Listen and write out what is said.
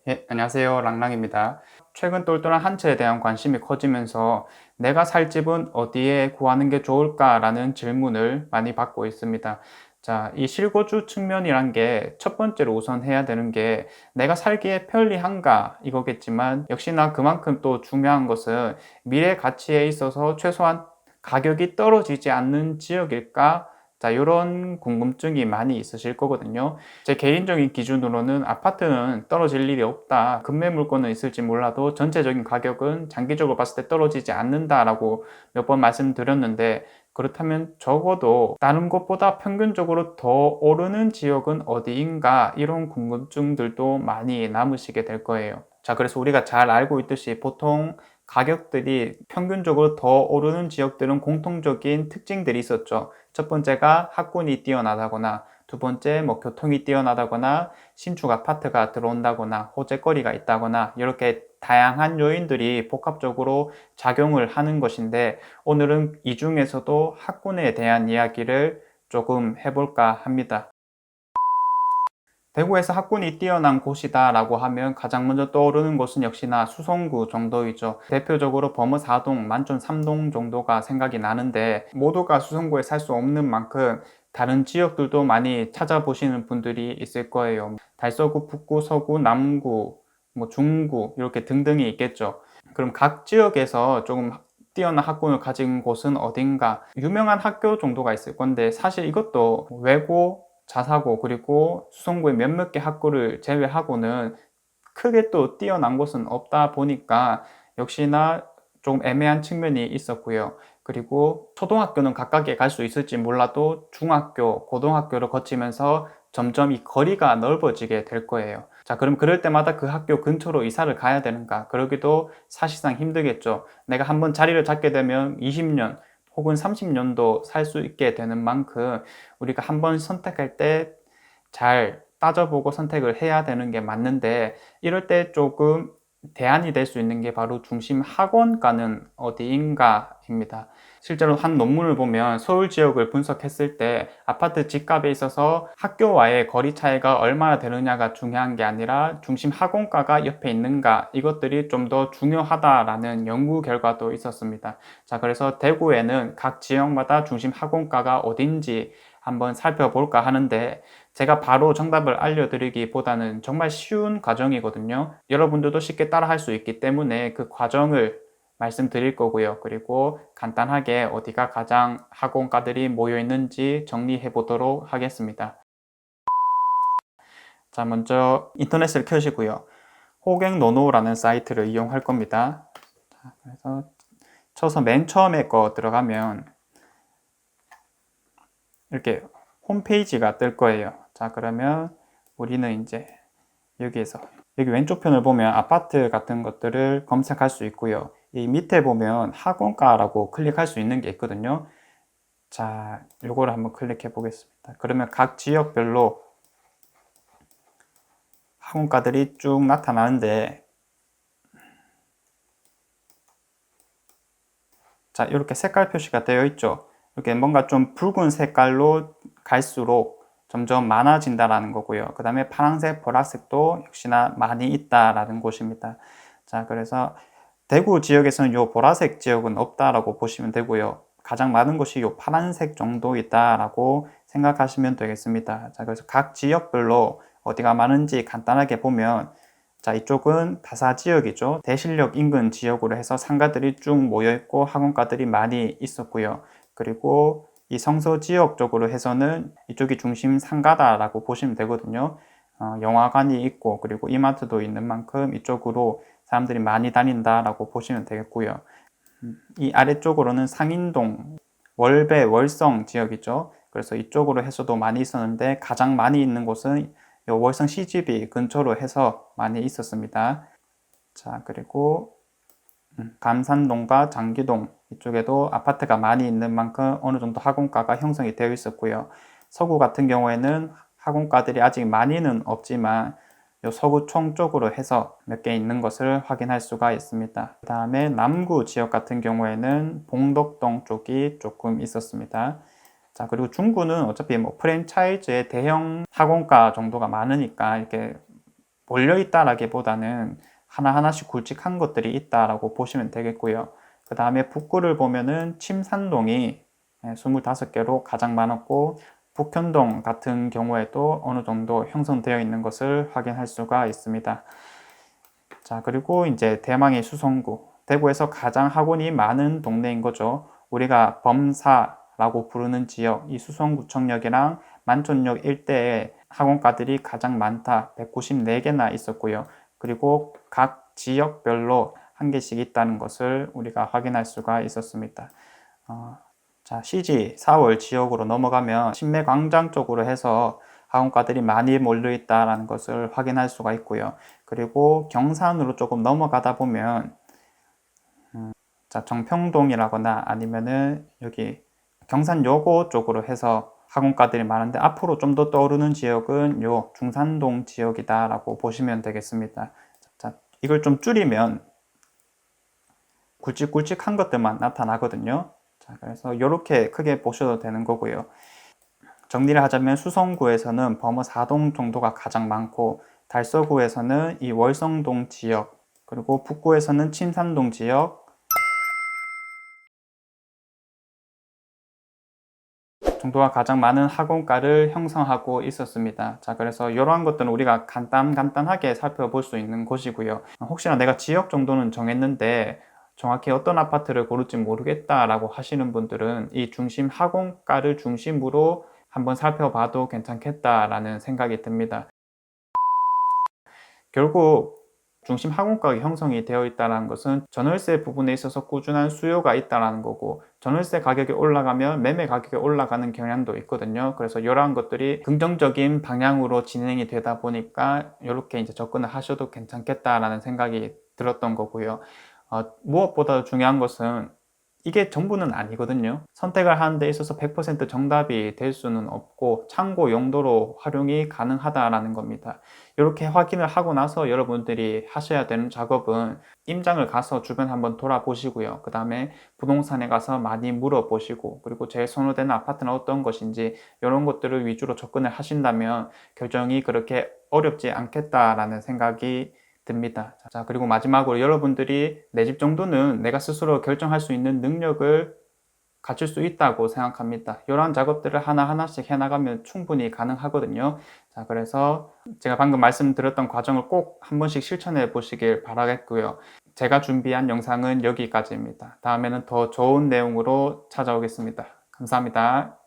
안녕하세요. 랑랑입니다. 최근 똘똘한 한 채에 대한 관심이 커지면서 내가 살 집은 어디에 구하는 게 좋을까라는 질문을 많이 받고 있습니다. 자, 이 실거주 측면이란 게 첫 번째로 우선 해야 되는 게 내가 살기에 편리한가 이거겠지만 역시나 그만큼 또 중요한 것은 미래 가치에 있어서 최소한 가격이 떨어지지 않는 지역일까? 자, 이런 궁금증이 많이 있으실 거거든요. 제 개인적인 기준으로는 아파트는 떨어질 일이 없다. 급매 물건은 있을지 몰라도 전체적인 가격은 장기적으로 봤을 때 떨어지지 않는다라고 몇 번 말씀드렸는데, 그렇다면 적어도 다른 곳보다 평균적으로 더 오르는 지역은 어디인가, 이런 궁금증들도 많이 남으시게 될 거예요. 자, 그래서 우리가 잘 알고 있듯이 보통 가격들이 평균적으로 더 오르는 지역들은 공통적인 특징들이 있었죠. 첫 번째가 학군이 뛰어나다거나, 두 번째 교통이 뛰어나다거나, 신축 아파트가 들어온다거나, 호재거리가 있다거나, 이렇게 다양한 요인들이 복합적으로 작용을 하는 것인데, 오늘은 이 중에서도 학군에 대한 이야기를 조금 해볼까 합니다. 대구에서 학군이 뛰어난 곳이다 라고 하면 가장 먼저 떠오르는 곳은 역시나 수성구 정도이죠. 대표적으로 범어 4동, 만촌 3동 정도가 생각이 나는데, 모두가 수성구에 살 수 없는 만큼 다른 지역들도 많이 찾아보시는 분들이 있을 거예요. 달서구, 북구, 서구, 남구, 중구 이렇게 등등이 있겠죠. 그럼 각 지역에서 조금 뛰어난 학군을 가진 곳은 어딘가, 유명한 학교 정도가 있을 건데, 사실 이것도 외고, 자사고, 그리고 수성구의 몇몇 개 학교를 제외하고는 크게 또 뛰어난 곳은 없다 보니까 역시나 좀 애매한 측면이 있었고요. 그리고 초등학교는 가깝게 갈 수 있을지 몰라도 중학교, 고등학교를 거치면서 점점 이 거리가 넓어지게 될 거예요. 자, 그럼 그럴 때마다 그 학교 근처로 이사를 가야 되는가? 그러기도 사실상 힘들겠죠. 내가 한번 자리를 잡게 되면 20년 혹은 30년도 살 수 있게 되는 만큼 우리가 한번 선택할 때 잘 따져보고 선택을 해야 되는 게 맞는데, 이럴 때 조금 대안이 될 수 있는 게 바로 중심 학원가는 어디인가입니다. 실제로 한 논문을 보면 서울 지역을 분석했을 때 아파트 집값에 있어서 학교와의 거리 차이가 얼마나 되느냐가 중요한 게 아니라 중심 학원가가 옆에 있는가, 이것들이 좀 더 중요하다라는 연구 결과도 있었습니다. 자, 그래서 대구에는 각 지역마다 중심 학원가가 어딘지 한번 살펴볼까 하는데, 제가 바로 정답을 알려드리기보다는 정말 쉬운 과정이거든요. 여러분들도 쉽게 따라 할 수 있기 때문에 그 과정을 말씀드릴 거고요. 그리고 간단하게 어디가 가장 학원가들이 모여 있는지 정리해 보도록 하겠습니다. 자, 먼저 인터넷을 켜시고요. 호갱노노라는 사이트를 이용할 겁니다. 자, 그래서 쳐서 맨 처음에 거 들어가면 이렇게 홈페이지가 뜰 거예요. 자, 그러면 우리는 이제 여기에서 여기 왼쪽 편을 보면 아파트 같은 것들을 검색할 수 있고요. 이 밑에 보면 학원가라고 클릭할 수 있는 게 있거든요. 자, 요거를 한번 클릭해 보겠습니다. 그러면 각 지역별로 학원가들이 쭉 나타나는데, 자, 이렇게 색깔 표시가 되어 있죠. 이렇게 뭔가 좀 붉은 색깔로 갈수록 점점 많아진다라는 거고요. 그 다음에 파란색, 보라색도 역시나 많이 있다라는 곳입니다. 자, 그래서 대구 지역에서는 요 보라색 지역은 없다라고 보시면 되고요. 가장 많은 곳이 요 파란색 정도 있다라고 생각하시면 되겠습니다. 자, 그래서 각 지역별로 어디가 많은지 간단하게 보면, 자, 이쪽은 다사 지역이죠. 대실역 인근 지역으로 해서 상가들이 쭉 모여 있고 학원가들이 많이 있었고요. 그리고 이 성서 지역 쪽으로 해서는 이쪽이 중심 상가다라고 보시면 되거든요. 영화관이 있고 그리고 이마트도 있는 만큼 이쪽으로 사람들이 많이 다닌다라고 보시면 되겠고요. 이 아래쪽으로는 상인동, 월배, 월성 지역이죠. 그래서 이쪽으로 해서도 많이 있었는데 가장 많이 있는 곳은 요 월성 CGV 근처로 해서 많이 있었습니다. 자, 그리고 감산동과 장기동 이쪽에도 아파트가 많이 있는 만큼 어느 정도 학원가가 형성이 되어 있었고요. 서구 같은 경우에는 학원가들이 아직 많이는 없지만 요 서구청 쪽으로 해서 몇 개 있는 것을 확인할 수가 있습니다. 그 다음에 남구 지역 같은 경우에는 봉덕동 쪽이 조금 있었습니다. 자, 그리고 중구는 어차피 프랜차이즈의 대형 학원가 정도가 많으니까 이렇게 몰려있다라기보다는 하나하나씩 굵직한 것들이 있다라고 보시면 되겠고요. 그 다음에 북구를 보면은 침산동이 25개로 가장 많았고, 북현동 같은 경우에도 어느 정도 형성되어 있는 것을 확인할 수가 있습니다. 자, 그리고 이제 대망의 수성구, 대구에서 가장 학원이 많은 동네인 거죠. 우리가 범사라고 부르는 지역, 이 수성구청역이랑 만촌역 일대에 학원가들이 가장 많다, 194개나 있었고요. 그리고 각 지역별로 한 개씩 있다는 것을 우리가 확인할 수가 있었습니다. 자, CG 4월 지역으로 넘어가면 신매광장 쪽으로 해서 학원가들이 많이 몰려 있다는 것을 확인할 수가 있고요. 그리고 경산으로 조금 넘어가다 보면 자, 정평동이라거나 아니면은 여기 경산여고 쪽으로 해서 학원가들이 많은데, 앞으로 좀 더 떠오르는 지역은 요 중산동 지역이다 라고 보시면 되겠습니다. 자, 이걸 좀 줄이면 굵직굵직한 것들만 나타나거든요. 자, 그래서 이렇게 크게 보셔도 되는 거고요. 정리를 하자면 수성구에서는 범어 4동 정도가 가장 많고, 달서구에서는 이 월성동 지역, 그리고 북구에서는 침산동 지역 정도가 가장 많은 학원가를 형성하고 있었습니다. 자, 그래서 이러한 것들은 우리가 간단하게 살펴볼 수 있는 곳이고요. 혹시나 내가 지역 정도는 정했는데 정확히 어떤 아파트를 고를지 모르겠다라고 하시는 분들은 이 중심 학원가를 중심으로 한번 살펴봐도 괜찮겠다라는 생각이 듭니다. 결국 중심 학원가가 형성이 되어 있다는 것은 전월세 부분에 있어서 꾸준한 수요가 있다는 거고, 전월세 가격이 올라가면 매매 가격이 올라가는 경향도 있거든요. 그래서 이러한 것들이 긍정적인 방향으로 진행이 되다 보니까 이렇게 이제 접근을 하셔도 괜찮겠다라는 생각이 들었던 거고요. 무엇보다 중요한 것은 이게 전부는 아니거든요. 선택을 하는 데 있어서 100% 정답이 될 수는 없고 참고 용도로 활용이 가능하다라는 겁니다. 이렇게 확인을 하고 나서 여러분들이 하셔야 되는 작업은 임장을 가서 주변 한번 돌아보시고요. 그 다음에 부동산에 가서 많이 물어보시고, 그리고 제일 선호되는 아파트는 어떤 것인지 이런 것들을 위주로 접근을 하신다면 결정이 그렇게 어렵지 않겠다라는 생각이 듭니다. 자, 그리고 마지막으로 여러분들이 내 집 정도는 내가 스스로 결정할 수 있는 능력을 갖출 수 있다고 생각합니다. 이러한 작업들을 하나하나씩 해나가면 충분히 가능하거든요. 자, 그래서 제가 방금 말씀드렸던 과정을 꼭 한 번씩 실천해 보시길 바라겠고요. 제가 준비한 영상은 여기까지입니다. 다음에는 더 좋은 내용으로 찾아오겠습니다. 감사합니다.